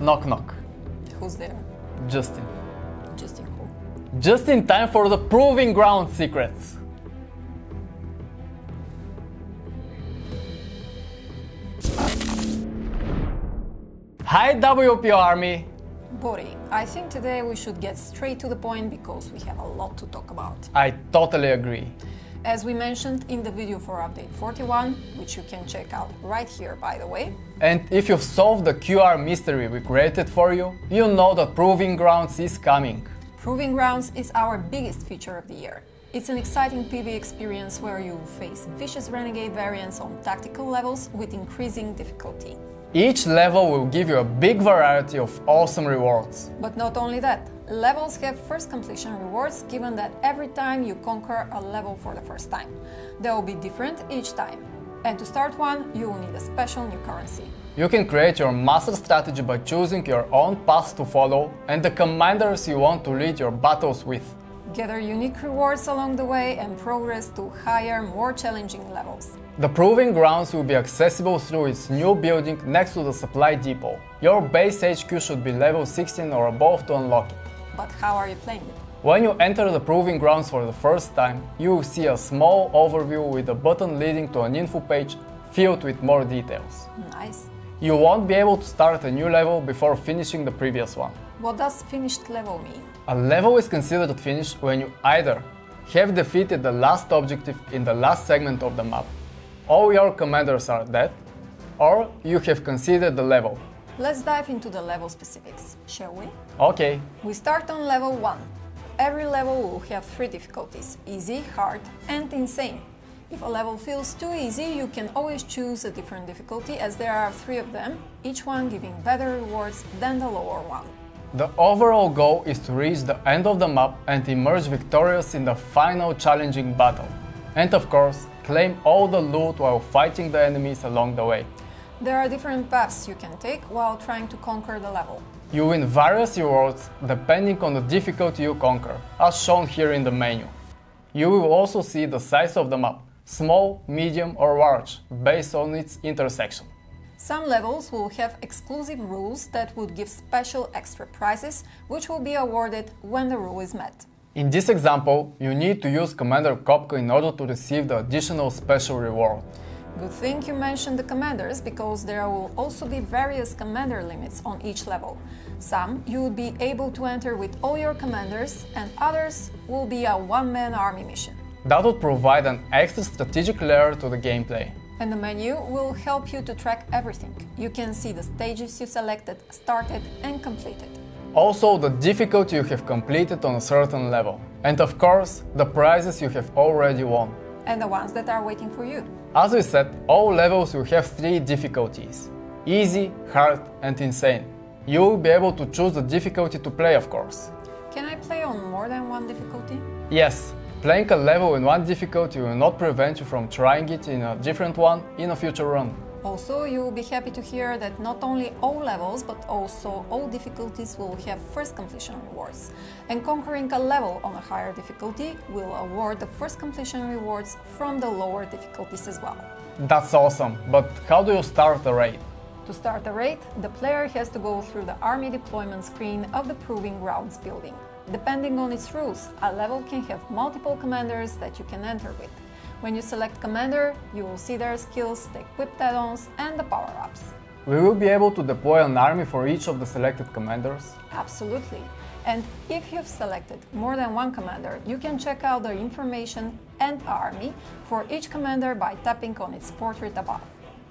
Knock knock. Who's there? Justin. Justin who? Just in time for the Proving Ground secrets. Hi WPOARMY. Bori, I think today we should get straight to the point because we have a lot to talk about. I totally agree. As we mentioned in the video for update 41, which you can check out right here by the way. And if you've solved the QR mystery we created for you, you know that Proving Grounds is coming. Proving Grounds is our biggest feature of the year. It's an exciting PvE experience where you face vicious renegade variants on tactical levels with increasing difficulty. Each level will give you a big variety of awesome rewards. But not only that, levels have first completion rewards given that every time you conquer a level for the first time. They will be different each time. And to start one, you will need a special new currency. You can create your master strategy by choosing your own path to follow and the commanders you want to lead your battles with. Gather unique rewards along the way and progress to higher, more challenging levels. The Proving Grounds will be accessible through its new building next to the supply depot. Your base HQ should be level 16 or above to unlock it. But how are you playing it? When you enter the Proving Grounds for the first time, you will see a small overview with a button leading to an info page filled with more details. Nice. You won't be able to start a new level before finishing the previous one. What does finished level mean? A level is considered finished when you either have defeated the last objective in the last segment of the map, all your commanders are dead, or you have conceded the level. Let's dive into the level specifics, shall we? Okay. We start on level 1. Every level will have 3 difficulties: easy, hard, and insane. If a level feels too easy, you can always choose a different difficulty as there are 3 of them, each one giving better rewards than the lower one. The overall goal is to reach the end of the map and emerge victorious in the final challenging battle. And of course, claim all the loot while fighting the enemies along the way. There are different paths you can take while trying to conquer the level. You win various rewards depending on the difficulty you conquer, as shown here in the menu. You will also see the size of the map, small, medium or large, based on its intersection. Some levels will have exclusive rules that would give special extra prizes, which will be awarded when the rule is met. In this example, you need to use Commander Kopka in order to receive the additional special reward. Good thing you mentioned the commanders, because there will also be various commander limits on each level. Some you will be able to enter with all your commanders, and others will be a one-man army mission. That would provide an extra strategic layer to the gameplay. And the menu will help you to track everything. You can see the stages you selected, started and completed. Also the difficulty you have completed on a certain level. And of course, the prizes you have already won. And the ones that are waiting for you. As we said, all levels will have 3 difficulties: easy, hard and insane. You will be able to choose the difficulty to play, of course. Can I play on more than one difficulty? Yes, playing a level in one difficulty will not prevent you from trying it in a different one in a future run. Also, you will be happy to hear that not only all levels, but also all difficulties will have first completion rewards. And conquering a level on a higher difficulty will award the first completion rewards from the lower difficulties as well. That's awesome, but how do you start a raid? To start a raid, the player has to go through the army deployment screen of the Proving Grounds building. Depending on its rules, a level can have multiple commanders that you can enter with. When you select commander, you will see their skills, the equipped add-ons and the power-ups. We will be able to deploy an army for each of the selected commanders? Absolutely. And if you've selected more than one commander, you can check out the information and army for each commander by tapping on its portrait above.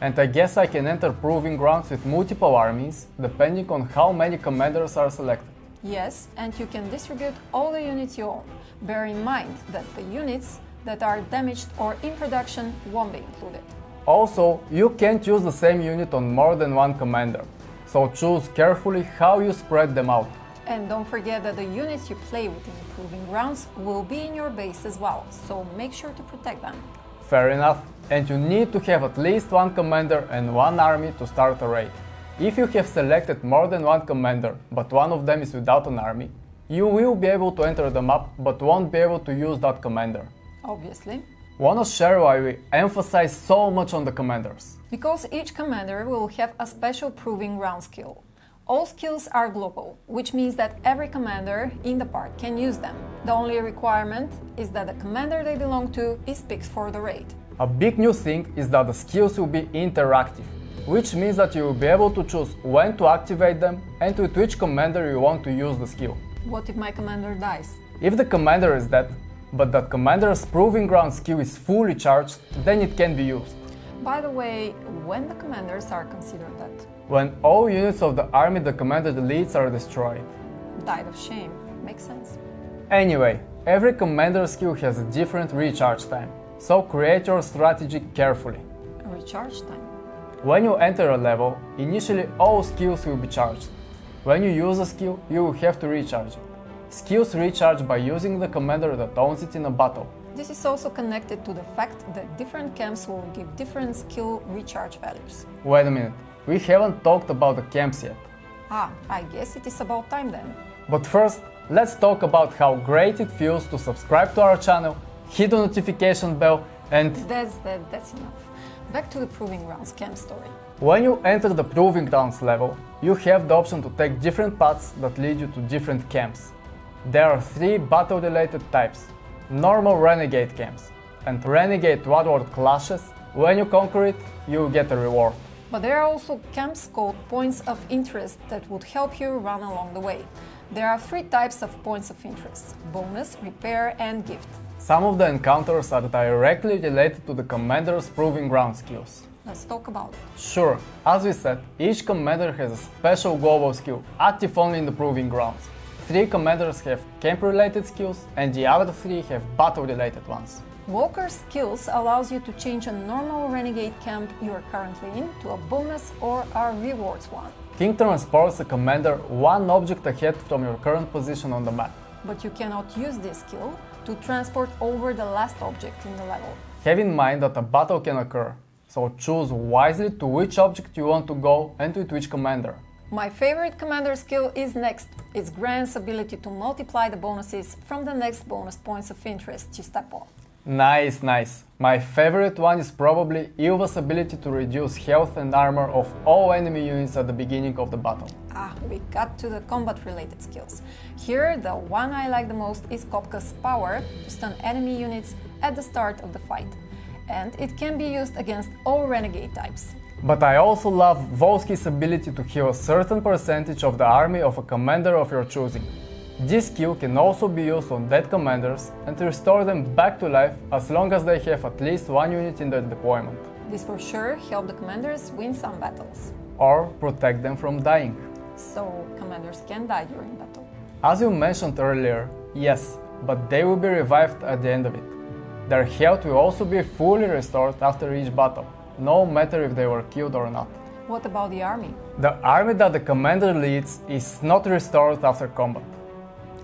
And I guess I can enter Proving Grounds with multiple armies, depending on how many commanders are selected. Yes, and you can distribute all the units you own. Bear in mind that the units that are damaged or in production won't be included. Also, you can't use the same unit on more than one commander, so choose carefully how you spread them out. And don't forget that the units you play with in the Proving Grounds will be in your base as well, so make sure to protect them. Fair enough, and you need to have at least one commander and one army to start a raid. If you have selected more than one commander, but one of them is without an army, you will be able to enter the map, but won't be able to use that commander. Obviously. Wanna share why we emphasize so much on the commanders? Because each commander will have a special Proving Ground skill. All skills are global, which means that every commander in the part can use them. The only requirement is that the commander they belong to is picked for the raid. A big new thing is that the skills will be interactive, which means that you will be able to choose when to activate them and with which commander you want to use the skill. What if my commander dies? If the commander is dead, but that commander's Proving Ground skill is fully charged, then it can be used. By the way, when the commanders are considered dead? When all units of the army the commander leads are destroyed. Died of shame. Makes sense. Anyway, every commander skill has a different recharge time, so create your strategy carefully. A recharge time. When you enter a level, initially all skills will be charged. When you use a skill, you will have to recharge it. Skills recharge by using the commander that owns it in a battle. This is also connected to the fact that different camps will give different skill recharge values. Wait a minute, we haven't talked about the camps yet. I guess it is about time then. But first, let's talk about how great it feels to subscribe to our channel, hit the notification bell and... That's enough. Back to the Proving Grounds camp story. When you enter the Proving Grounds level, you have the option to take different paths that lead you to different camps. There are 3 battle-related types: normal renegade camps and renegade warlord clashes. When you conquer it, you will get a reward. But there are also camps called points of interest that would help you run along the way. There are 3 types of points of interest: bonus, repair and gift. Some of the encounters are directly related to the commander's Proving Ground skills. Let's talk about it. Sure, as we said, each commander has a special global skill, active only in the Proving Grounds. 3 commanders have camp-related skills and the other 3 have battle-related ones. Walker's skills allows you to change a normal renegade camp you are currently in to a bonus or a rewards one. King transports a commander 1 object ahead from your current position on the map. But you cannot use this skill to transport over the last object in the level. Have in mind that a battle can occur, so choose wisely to which object you want to go and with which commander. My favorite commander skill is Next. It grants ability to multiply the bonuses from the next bonus points of interest you step on. Nice, nice. My favorite one is probably Ilva's ability to reduce health and armor of all enemy units at the beginning of the battle. We got to the combat-related skills. Here, the one I like the most is Kopka's power to stun enemy units at the start of the fight. And it can be used against all renegade types. But I also love Volsky's ability to heal a certain percentage of the army of a commander of your choosing. This skill can also be used on dead commanders and to restore them back to life as long as they have at least 1 unit in their deployment. This for sure helps the commanders win some battles. Or protect them from dying. So commanders can die during battle. As you mentioned earlier, yes, but they will be revived at the end of it. Their health will also be fully restored after each battle, no matter if they were killed or not. What about the army? The army that the commander leads is not restored after combat.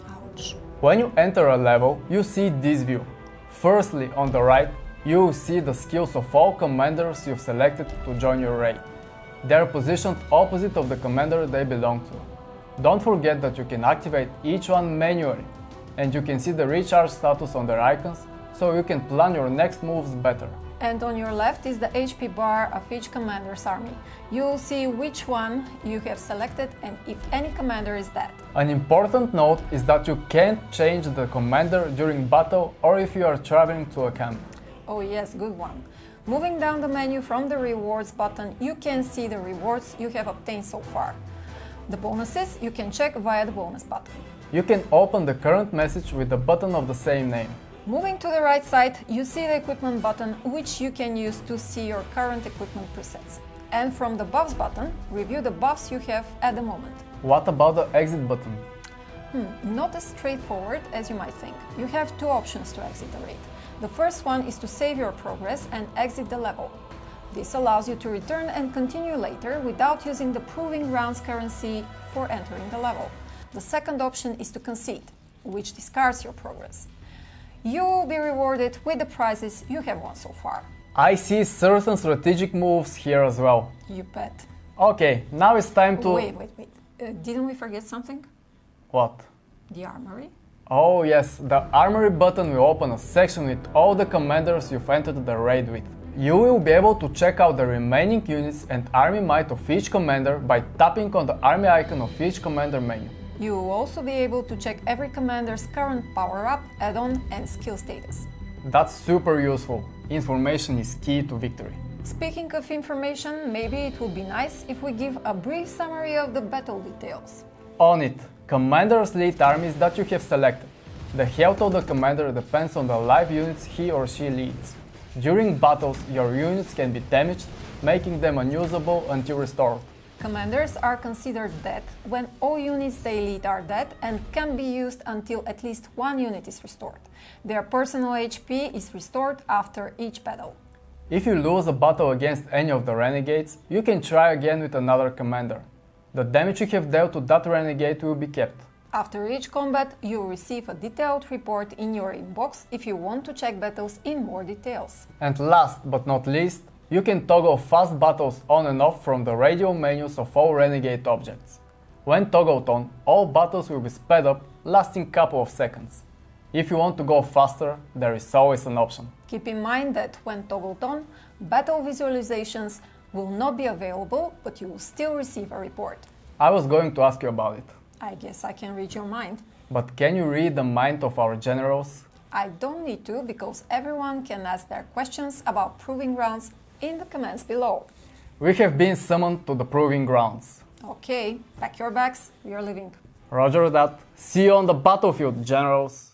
Ouch. When you enter a level, you see this view. Firstly, on the right, you will see the skills of all commanders you've selected to join your raid. They are positioned opposite of the commander they belong to. Don't forget that you can activate each one manually, and you can see the recharge status on their icons, so you can plan your next moves better. And on your left is the HP bar of each commander's army. You will see which one you have selected and if any commander is dead. An important note is that you can't change the commander during battle or if you are traveling to a camp. Oh yes, good one. Moving down the menu from the rewards button, you can see the rewards you have obtained so far. The bonuses you can check via the bonus button. You can open the current message with the button of the same name. Moving to the right side, you see the equipment button, which you can use to see your current equipment presets. And from the buffs button, review the buffs you have at the moment. What about the exit button? Not as straightforward as you might think. You have 2 options to exit the raid. The first one is to save your progress and exit the level. This allows you to return and continue later without using the Proving Grounds currency for entering the level. The second option is to concede, which discards your progress. You will be rewarded with the prizes you have won so far. I see certain strategic moves here as well. You bet. Okay, now it's time to... Wait. Didn't we forget something? What? The armory? Oh yes, the armory button will open a section with all the commanders you've entered the raid with. You will be able to check out the remaining units and army might of each commander by tapping on the army icon of each commander menu. You will also be able to check every commander's current power-up, add-on and skill status. That's super useful. Information is key to victory. Speaking of information, maybe it would be nice if we give a brief summary of the battle details. On it, commanders lead armies that you have selected. The health of the commander depends on the live units he or she leads. During battles, your units can be damaged, making them unusable until restored. Commanders are considered dead when all units they lead are dead and can be used until at least one unit is restored. Their personal HP is restored after each battle. If you lose a battle against any of the renegades, you can try again with another commander. The damage you have dealt to that renegade will be kept. After each combat, you will receive a detailed report in your inbox if you want to check battles in more details. And last but not least, you can toggle fast battles on and off from the radio menus of all renegade objects. When toggled on, all battles will be sped up, lasting a couple of seconds. If you want to go faster, there is always an option. Keep in mind that when toggled on, battle visualizations will not be available, but you will still receive a report. I was going to ask you about it. I guess I can read your mind. But can you read the mind of our generals? I don't need to, because everyone can ask their questions about proving grounds in the comments below. We have been summoned to the proving grounds. Okay, pack your bags, we are leaving. Roger that. See you on the battlefield, generals.